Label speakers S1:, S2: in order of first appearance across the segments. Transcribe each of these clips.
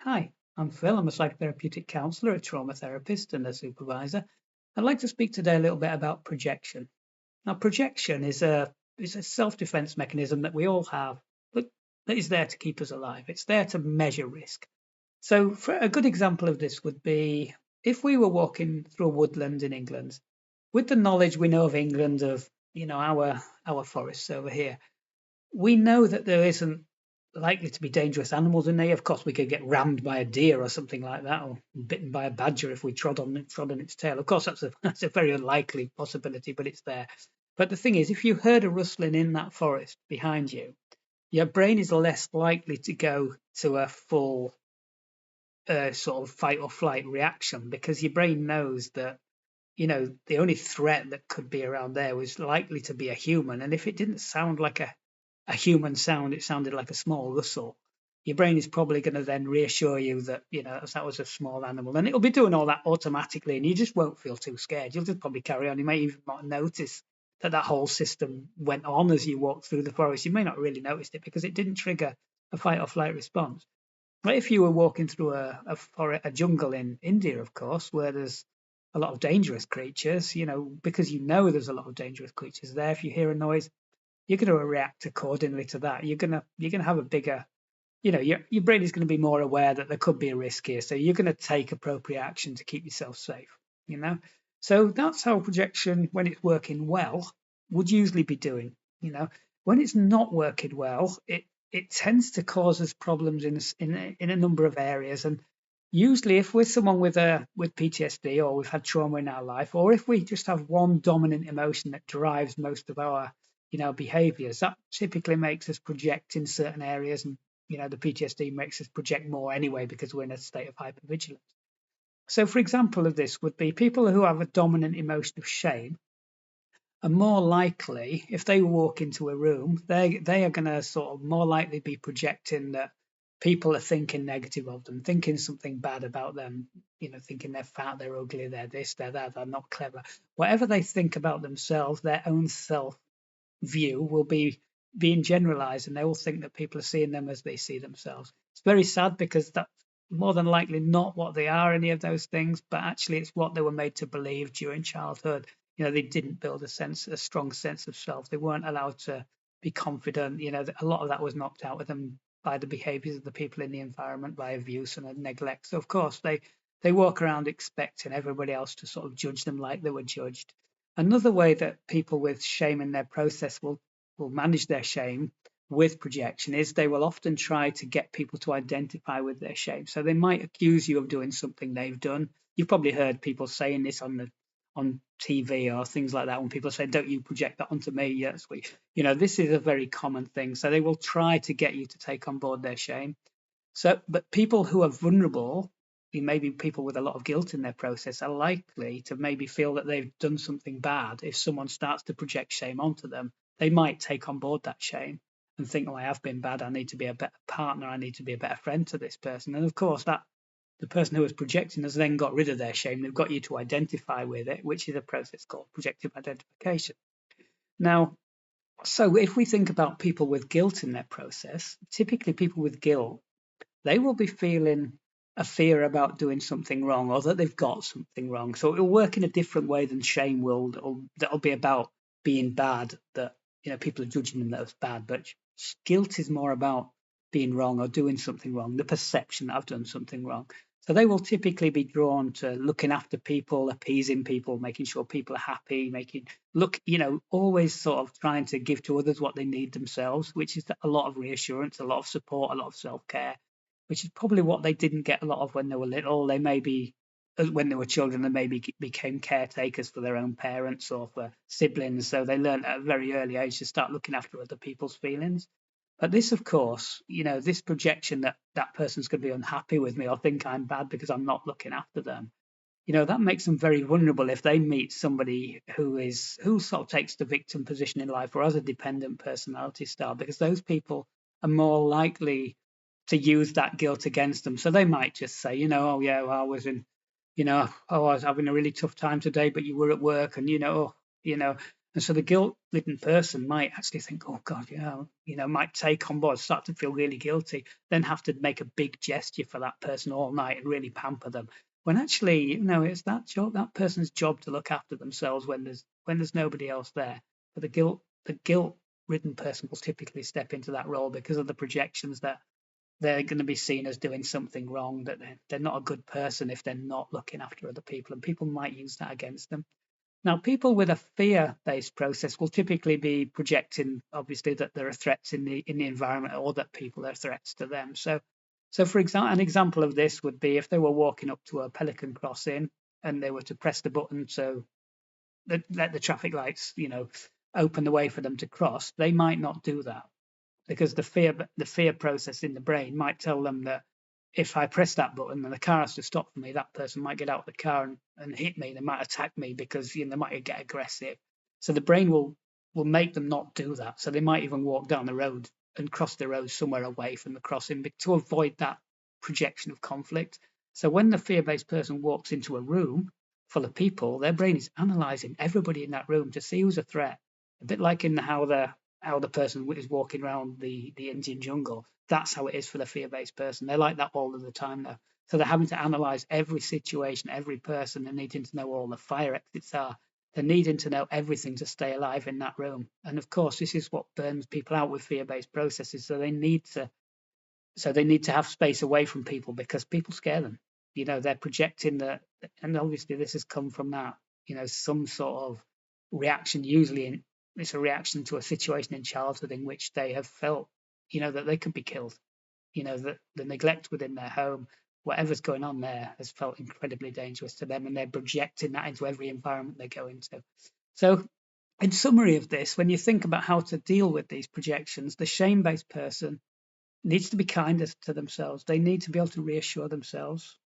S1: Hi, I'm Phil. I'm a psychotherapeutic counsellor, a trauma therapist, and a supervisor. I'd like to speak today a little bit about projection. Now, projection is a self-defense mechanism that we all have, but that is there to keep us alive. It's there to measure risk. So, for a good example of this would be if we were walking through a woodland in England, with the knowledge we know of England, of our forests over here, we know that there isn't likely to be dangerous animals in there. Of course, we could get rammed by a deer or something like that, or bitten by a badger if we trod on its tail. Of course, that's a very unlikely possibility, but it's there. But the thing is, if you heard a rustling in that forest behind you, your brain is less likely to go to a full sort of fight or flight reaction because your brain knows that the only threat that could be around there was likely to be a human. And if it didn't sound like a human sound, it sounded like a small rustle. Your brain is probably going to then reassure you that, that was a small animal. And it'll be doing all that automatically, and you just won't feel too scared. You'll just probably carry on. You may even not notice that whole system went on as you walked through the forest. You may not really notice it because it didn't trigger a fight or flight response. But if you were walking through a jungle in India, of course, where there's a lot of dangerous creatures, because there's a lot of dangerous creatures there. If you hear a noise, you're going to react accordingly to that. You're gonna have a bigger, your brain is going to be more aware that there could be a risk here. So you're going to take appropriate action to keep yourself safe. You know, so that's how projection, when it's working well, would usually be doing. When it's not working well, it tends to cause us problems in a number of areas. And usually, if we're someone with PTSD, or we've had trauma in our life, or if we just have one dominant emotion that drives most of our behaviors, that typically makes us project in certain areas. And the PTSD makes us project more anyway because we're in a state of hypervigilance. So, for example of this would be people who have a dominant emotion of shame are more likely, if they walk into a room, they are going to sort of more likely be projecting that people are thinking negative of them, thinking something bad about them, thinking they're fat, they're ugly, they're this, they're that, they're not clever. Whatever they think about themselves, their own self view will be being generalized, and they will think that people are seeing them as they see themselves. It's very sad because that's more than likely not what they are, any of those things, but actually it's what they were made to believe during childhood. They didn't build a strong sense of self. They weren't allowed to be confident. A lot of that was knocked out of them by the behaviors of the people in the environment, by abuse and neglect. So of course they walk around expecting everybody else to sort of judge them like they were judged. Another way that people with shame in their process will manage their shame with projection is they will often try to get people to identify with their shame. So they might accuse you of doing something they've done. You've probably heard people saying this on TV or things like that when people say, "Don't you project that onto me?" Yes, this is a very common thing. So they will try to get you to take on board their shame. So, but people who are vulnerable, maybe people with a lot of guilt in their process, are likely to maybe feel that they've done something bad. If someone starts to project shame onto them, they might take on board that shame and think, "Oh, I have been bad. I need to be a better partner. I need to be a better friend to this person." And of course, that the person who was projecting has then got rid of their shame. They've got you to identify with it, which is a process called projective identification. Now, so if we think about people with guilt in their process, typically people with guilt, they will be feeling a fear about doing something wrong or that they've got something wrong. So it will work in a different way than shame will. That'll be about being bad, that people are judging them as bad. But guilt is more about being wrong or doing something wrong, the perception that I've done something wrong. So they will typically be drawn to looking after people, appeasing people, making sure people are happy, always sort of trying to give to others what they need themselves, which is a lot of reassurance, a lot of support, a lot of self-care, which is probably what they didn't get a lot of when they were little. They maybe, when they were children, they maybe became caretakers for their own parents or for siblings. So they learned at a very early age to start looking after other people's feelings. But this, of course, this projection that that person's going to be unhappy with me or think I'm bad because I'm not looking after them, that makes them very vulnerable if they meet somebody who sort of takes the victim position in life or has a dependent personality style, because those people are more likely to use that guilt against them. So they might just say, "Oh yeah, well, I was in, I was having a really tough time today, but you were at work, and oh, you know, And so the guilt-ridden person might actually think, oh God, yeah, might take on board, start to feel really guilty, then have to make a big gesture for that person all night and really pamper them. When actually, it's that person's job to look after themselves when there's nobody else there. But the guilt-ridden person will typically step into that role because of the projections that they're going to be seen as doing something wrong, that they're not a good person if they're not looking after other people, and people might use that against them. Now, people with a fear-based process will typically be projecting, obviously, that there are threats in the environment, or that people are threats to them. So for example, an example of this would be if they were walking up to a pelican crossing and they were to press the button so let the traffic lights, open the way for them to cross. They might not do that because the fear process in the brain might tell them that if I press that button and the car has to stop for me, that person might get out of the car and hit me. They might attack me because they might get aggressive. So the brain will make them not do that. So they might even walk down the road and cross the road somewhere away from the crossing to avoid that projection of conflict. So when the fear-based person walks into a room full of people, their brain is analysing everybody in that room to see who's a threat. A bit like in how the person is walking around the Indian jungle. That's how it is for the fear-based person. They're like that all of the time though. So they're having to analyze every situation, every person. They're needing to know where all the fire exits are. They're needing to know everything to stay alive in that room. And of course, this is what burns people out with fear-based processes. So they need to have space away from people because people scare them. They're projecting that, and obviously this has come from that, some sort of reaction. Usually, it's a reaction to a situation in childhood in which they have felt, that they could be killed. That the neglect within their home, whatever's going on there, has felt incredibly dangerous to them, and they're projecting that into every environment they go into. So, in summary of this, when you think about how to deal with these projections, the shame-based person needs to be kinder to themselves. They need to be able to reassure themselves,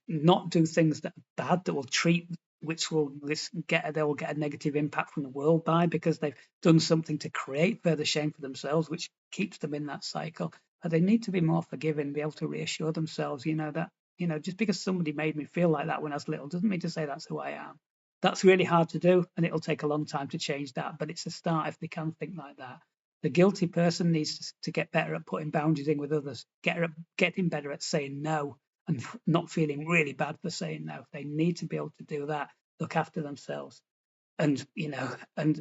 S1: not do things that are bad, that will treat, which will they will get a negative impact from the world by, because they've done something to create further shame for themselves, which keeps them in that cycle. But they need to be more forgiving, be able to reassure themselves, that, just because somebody made me feel like that when I was little doesn't mean to say that's who I am. That's really hard to do, and it'll take a long time to change that, but it's a start if they can think like that. The guilty person needs to get better at putting boundaries in with others, getting better at saying no, and not feeling really bad for saying no. They need to be able to do that, look after themselves, and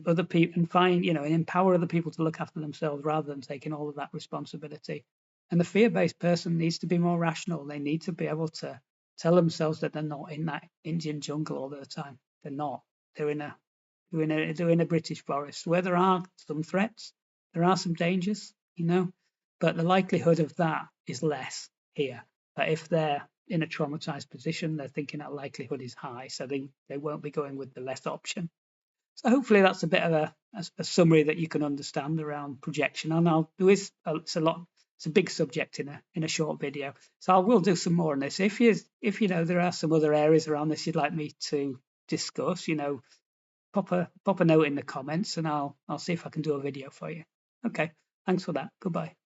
S1: other people, and and empower other people to look after themselves rather than taking all of that responsibility. And the fear-based person needs to be more rational. They need to be able to tell themselves that they're not in that Indian jungle all the time. They're not. They're in a they're in a British forest where there are some threats, there are some dangers, but the likelihood of that is less here. But if they're in a traumatized position, they're thinking that likelihood is high, so they won't be going with the less option. So hopefully that's a bit of a summary that you can understand around projection. And it's a lot, it's a big subject in a short video. So I will do some more on this. If there are some other areas around this you'd like me to discuss, pop a note in the comments, and I'll see if I can do a video for you. Okay, thanks for that. Goodbye.